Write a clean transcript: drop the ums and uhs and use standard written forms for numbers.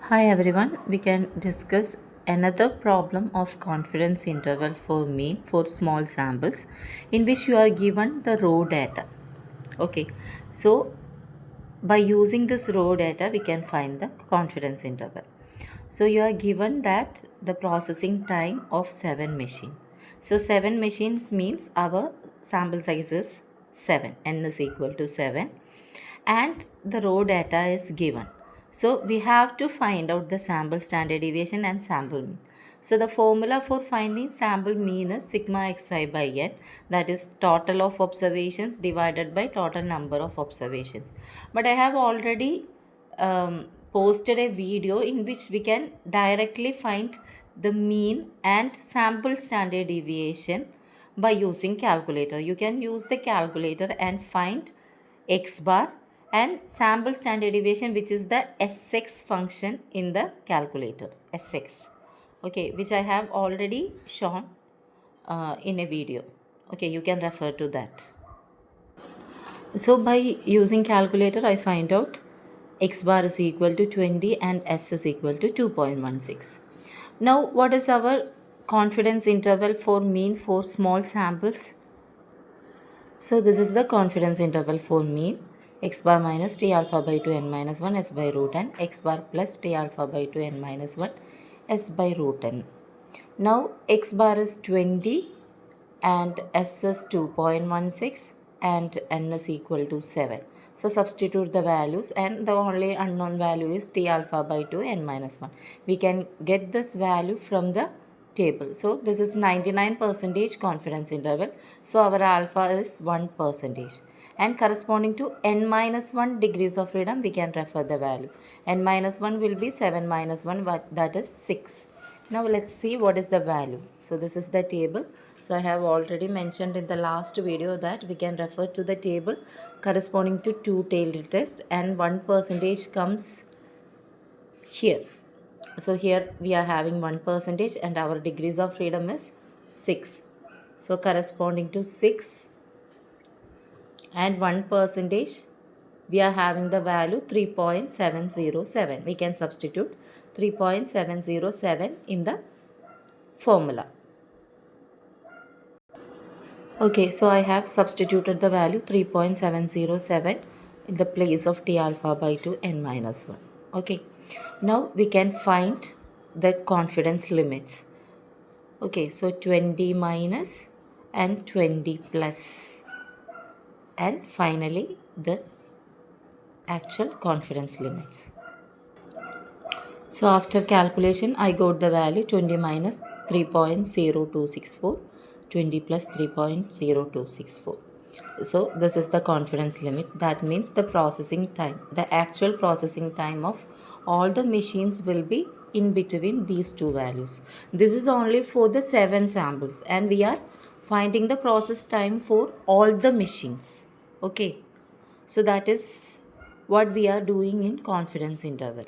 Hi everyone, we can discuss another problem of confidence interval for mean for small samples in which you are given the raw data. Okay, so by using this raw data, we can find the confidence interval. So you are given that the processing time of 7 machine. So 7 machines means our sample size is 7, n is equal to 7 and the raw data is given. So we have to find out the sample standard deviation and sample mean. So the formula for finding sample mean is sigma xi by n, that is total of observations divided by total number of observations. But I have already posted a video in which we can directly find the mean and sample standard deviation by using calculator. You can use the calculator and find x bar and sample standard deviation, which is the sx function in the calculator, sx, okay, which I have already shown in a video. Okay, you can refer to that. So by using calculator, I find out x bar is equal to 20 and s is equal to 2.16. Now what is our confidence interval for mean for small samples? So this is the confidence interval for mean: x bar minus t alpha by 2 n minus 1 s by root n, x bar plus t alpha by 2 n minus 1 s by root n. Now x bar is 20 and s is 2.16 and n is equal to 7. So substitute the values and the only unknown value is t alpha by 2 n minus 1. We can get this value from the table. So this is 99% confidence interval. So our alpha is 1%. And corresponding to n minus 1 degrees of freedom, we can refer the value. N minus 1 will be 7 minus 1, that is 6. Now let's see what is the value. So this is the table. So I have already mentioned in the last video that we can refer to the table corresponding to two-tailed test, and 1% comes here. So here we are having 1% and our degrees of freedom is 6. So corresponding to 6 and 1%, we are having the value 3.707. We can substitute 3.707 in the formula. Okay, so I have substituted the value 3.707 in the place of t alpha by 2 n minus 1. Okay, now we can find the confidence limits. Okay, so 20 minus and 20 plus, and finally the actual confidence limits. So after calculation, I got the value 20 minus 3.0264, 20 plus 3.0264. So this is the confidence limit. That means the processing time, the actual processing time of all the machines will be in between these two values. This is only for the 7 samples and we are finding the process time for all the machines. Okay, so that is what we are doing in confidence interval.